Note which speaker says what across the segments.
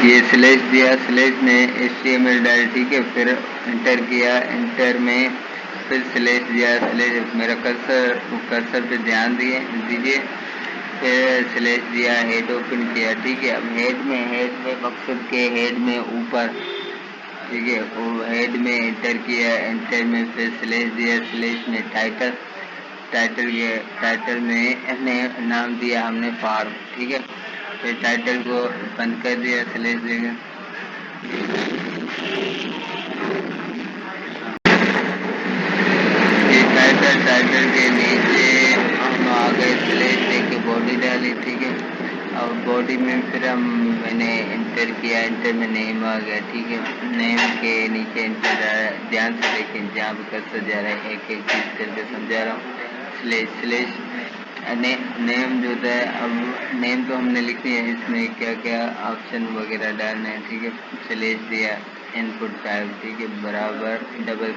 Speaker 1: ये स्लैश दिया, स्लैश में HTML डाल, ठीक है, फिर इंटर किया, इंटर में फिर स्लैश दिया, स्लैश मेरा कर्सर पे ध्यान दीजिए, फिर स्लैश दिया, हेड ओपन किया, ठीक है। अब हेड में मकसद के हेड में ऊपर, ठीक है, वो हेड में इंटर किया, इंटर में फिर स्लैश दिया, स्लैश में टाइटल में नाम दिया हमने फार्म, ठीक है। फिर टाइटल को बंद कर दिया, स्लैश देगा। ये टाइटल के नीचे हम आ गए, स्लैश देके बॉडी डाली, ठीक है। और बॉडी में फिर मैंने इंटर किया, इंटर में नेम आ गया, ठीक है। नेम के नीचे इंटर, ध्यान से देखें जहाँ पे कर्सर जा रहा है, एक एक चीज करके समझा रहा हूँ। स्लैश नेम जो होता है, अब नेम तो हमने लिखनी है, इसमें क्या क्या ऑप्शन वगैरह डालने हैं, ठीक है। स्लैश दिया, इनपुट टाइप, ठीक है, बराबर double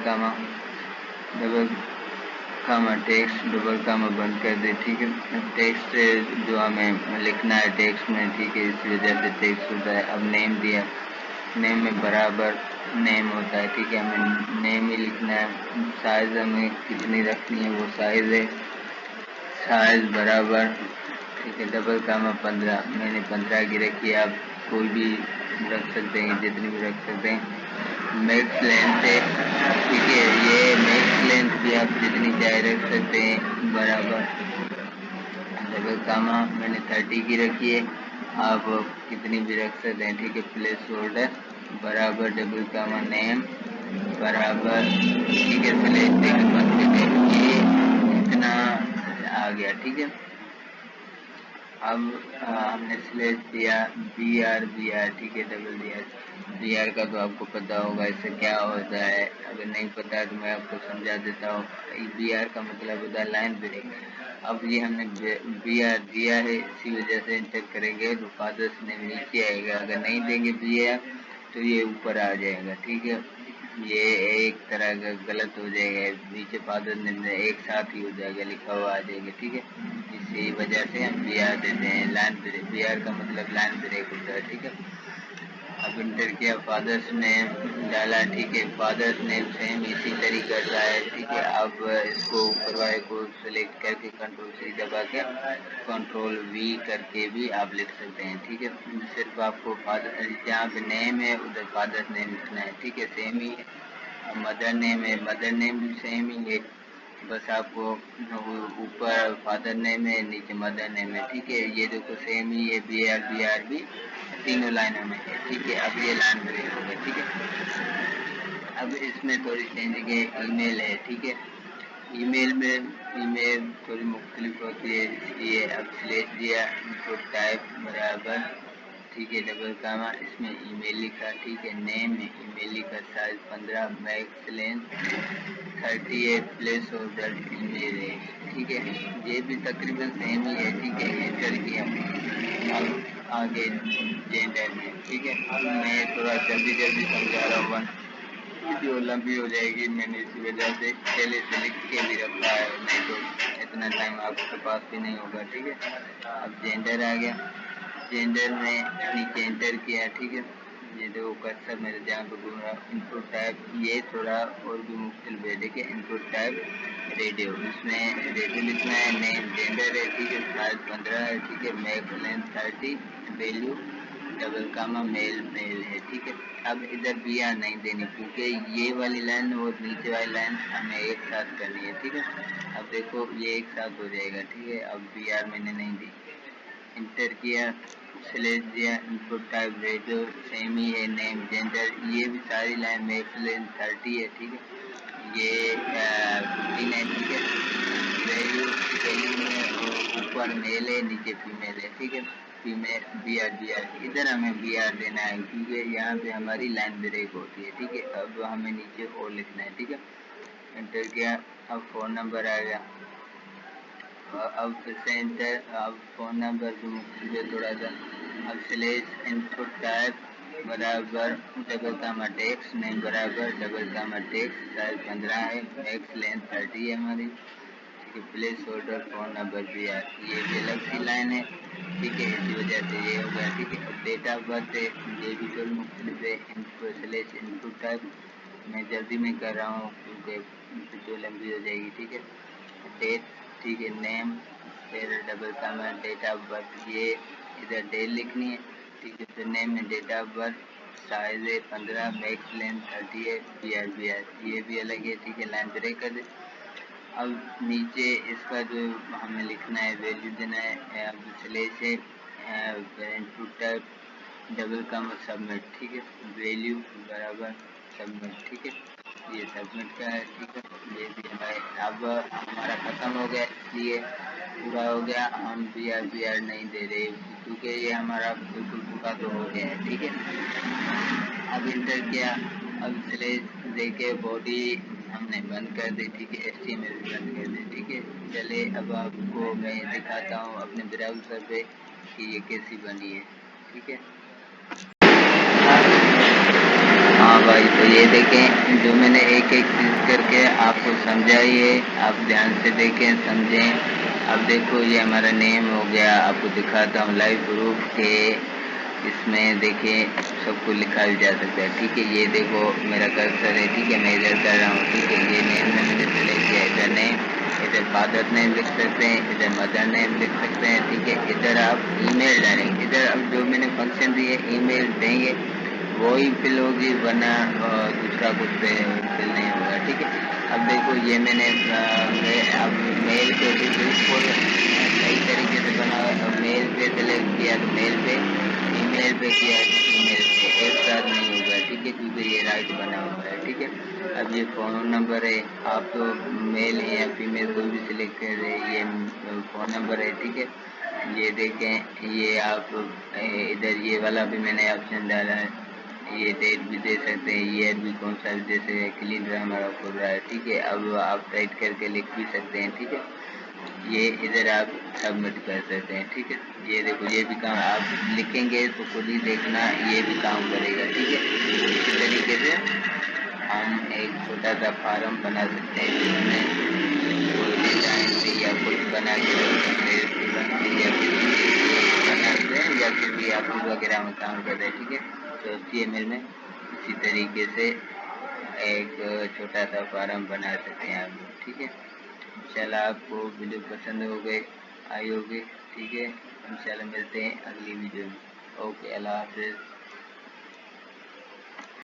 Speaker 1: comma text, double comma बंद कर दे, ठीक है। टेक्स्ट जो हमें लिखना है टेक्स्ट में, ठीक है, इस वजह से टेक्स्ट होता है। अब नेम दिया, नेम में बराबर नेम होता है, ठीक है, हमें नेम ही लिखना है। साइज हमें कितनी रखनी है वो साइज है, साइज बराबर, ठीक है, डबल कामा 15, मैंने 15 की रखी है, आप कोई भी रख सकते हैं, जितनी भी रख सकते हैं। मैक्स लेंथ है, ठीक है, ये मैक्स लेंथ भी आप जितनी चाहे रख सकते हैं, बराबर डबल कामा मैंने 30 की रखी है, आप कितनी भी रख सकते हैं, ठीक है। प्लेस होल्डर बराबर डबल कामा नेम बराबर, ठीक है, स्लैश देके बंद करके ये इतना आ गया, ठीक है। अब हमने स्लैश दिया, बी आर, ठीक है, डबल बी आर का तो आपको पता होगा इससे क्या होता है, अगर नहीं पता है तो मैं आपको समझा देता हूँ। बी आर का मतलब होता है लाइन ब्रेक। अब ये हमने बी आर दिया है, इसी वजह से इंटर करेंगे तो फादर्स नेम नीचे आएगा, अगर नहीं देंगे बी आर तो ये ऊपर आ जाएगा, ठीक है। ये एक तरह का गलत हो जाएगा, नीचे फादर नेम एक साथ ही हो जाएगा, लिखा हुआ आ जाएगा, ठीक है। इसी वजह से हम बी आर देते हैं, लाइन ब्रेक, बी आर का मतलब लाइन ब्रेक होता है, ठीक है। अब इंटर किया, फादर्स नेम डाला, ठीक है, फादर्स नेम सेम इसी तरीके कर रहा है, ठीक है। अब इसको ऊपर वाले को सेलेक्ट करके कंट्रोल सी दबा के कंट्रोल वी करके भी आप लिख सकते हैं, ठीक है। सिर्फ आपको फादर जहाँ पे नेम है उधर फादर्स नेम लिखना है, ठीक है, सेम ही है। मदर नेम है, मदर नेम भी सेम ही है, बस आपको ऊपर फादर नेम है, नीचे मदर नेम है, ठीक है। ये देखो सेम ही है, बी आर भी तीनों लाइनों में है, ठीक है। अब ये लाइन ब्रेक हो गया, ठीक है। अब इसमें थोड़ी चेंज की ईमेल है, ठीक है। ईमेल थोड़ी मुख्तलिफ होती है, इसलिए अब स्लैश दिया, इनपुट टाइप बराबर, ठीक है, डबल कामा, इसमें ईमेल लिखा, ठीक है, नेम में ईमेल लिखा, साइज 15, मैक्स लेंथ 30 है, प्लेस होल्डर ईमेल है, ठीक है। ये भी तकरीबन सेम ही है, ठीक है, एंटर किया। अब आगे जेंडर में, ठीक है। अब मैं थोड़ा जल्दी समझा रहा हूँ, वीडियो लंबी हो जाएगी, मैंने इसी वजह से पहले से लिख के भी रखा है, नहीं तो इतना टाइम आपके पास भी नहीं होगा, ठीक है। अब जेंडर आ गया, जेंडर में नीचे एंटर किया, ठीक है। ये देखो कर्सर मेरे जहाँ पे घूम रहा, इनपुट टाइप ये थोड़ा और भी मुश्किल है, देखिए, इनपुट टाइप रेडियो, इसमें रेडियो लिखना है, नेम जेंडर है, ठीक है, साइज 15 है, ठीक है, max length 30, value double comma mail है, ठीक है। अब इधर बी आर नहीं देनी, क्योंकि ये वाली लाइन और नीचे वाली लाइन हमें एक साथ करनी है, ठीक है। अब देखो ये एक साथ हो जाएगा, ठीक है। अब बी आर मैंने नहीं दी, इंटर किया, स्लैश दिया, इनपुट टाइप रेडियो सेम ही है, नेम जेंडर ये भी सारी लाइन मैक्स लेंथ 30 है, ठीक है। ये 15 है, ठीक है। वैल्यू में ऊपर मेल है, नीचे फीमेल है, ठीक है। फीमेल बी आर इधर हमें बी आर देना है, क्योंकि यहाँ पे हमारी लाइन ब्रेक होती है, ठीक है। अब हमें नीचे और लिखना है, ठीक है। एंटर किया, अब फ़ोन नंबर आ गया, अब फिर से इंटर, अब फ़ोन नंबर भी मुश्किल है थोड़ा सा। अब स्लैश इनपुट टाइप बराबर डबल कामा टेक्स्ट, नहीं बराबर डबल कामा टेक्स्ट, साइज 15 है, मैक्स लेंथ 30 है हमारी, ठीक है। प्लेस होल्डर फ़ोन नंबर भी है, ये भी अलग सी लाइन है, ठीक है, इसी वजह से ये हो गया। ठीक है, अब डेट ऑफ बर्थ ये भी टोल मुख्तलिफ है, इनपुट टाइप मैं जल्दी में कर रहा हूँ क्योंकि जो लंबी हो जाएगी। ठीक है, डेट, ठीक है, नेम, फिर double comma date of birth, ये इधर डेट लिखनी है। ठीक है, फिर नेम में डेट ऑफ बर्थ, साइज है 15, मैक्स लेंथ 30 है, BR ये भी अलग है। ठीक है, लाइन ब्रेक कर दे। अब नीचे इसका जो हमें लिखना है, वैल्यू देना है, अब स्लैश है, input type, double comma submit. ठीक है, वैल्यू बराबर सबमिट। ठीक है, ये सबमिट का है। ठीक है, ये भी हमारे अब हमारा ख़त्म हो गया, इसलिए पूरा हो गया। हम BR नहीं दे रहे क्योंकि ये हमारा बिल्कुल पूरा तो हो गया है। ठीक है, अब इंटर किया, अब स्लैश देके बॉडी हमने बंद कर दी। ठीक है, HTML भी बंद कर दी। ठीक है, चले अब आपको मैं दिखाता हूँ अपने ब्राउज़र पे कि ये कैसी बनी है। ठीक है, हाँ भाई, तो ये देखें जो मैंने एक एक चीज़ करके आपको समझाई है, आप ध्यान से देखें, समझें। अब देखो ये हमारा नेम हो गया, आपको दिखाता हूँ लाइव प्रूफ के, इसमें देखें सबको लिखा भी जा सकता है। ठीक है, ये देखो मेरा कर्सर है। ठीक है, मैं इधर कर रहा हूँ। ठीक है, ये नेम मैंने सेलेक्ट किया, इधर नेम, इधर फादर नेम लिख सकते हैं, इधर मदर नेम लिख सकते हैं। ठीक है, इधर आप ईमेल डालेंगे, इधर अब जो मैंने फंक्शन दिए ईमेल देंगे वही फिल होगी, वरना दूसरा कुछ फिल नहीं होगा। ठीक है, अब देखो ये मैंने अब मेल पे भी बिल्कुल सही तरीके से बना, मेल पे सेलेक्ट किया तो मेल पे, ईमेल पे किया ईमेल पे, एक साथ नहीं होगा। ठीक है, क्योंकि ये राइट बना हुआ है। ठीक है, अब ये फ़ोन नंबर है, आप तो मेल या फीमेल कोई भी सिलेक्ट कर रहे, ये फ़ोन नंबर है। ठीक है, ये देखें, ये आप इधर ये वाला भी मैंने ऑप्शन डाला है, ये डेट भी दे सकते हैं, ईयर भी कौन सा भी दे सकते हैं, कैलेंडर हमारा खुल रहा है। ठीक है, अब आप टाइप करके लिख भी सकते हैं। ठीक है, ये इधर आप सबमिट कर सकते हैं। ठीक है, ये देखो ये भी काम आप लिखेंगे तो खुद ही देखना ये भी काम करेगा। ठीक है, इसी तरीके से हम एक छोटा सा फार्म बना सकते हैं जिसमें कोई डिजाइन या कुछ बना के रख सकते हैं तुरंत, या बनाते हैं या किसी ऑफिस वगैरह में काम कर रहे हैं। ठीक है, तो HTML में इसी तरीके से एक छोटा सा फार्म बना सकते हैं आप लोग। ठीक है, इंशाल्लाह आपको वीडियो पसंद हो गई आई होगी। ठीक है, इंशाल्लाह मिलते हैं अगली वीडियो में। ओके, अल्लाह हाफिज़।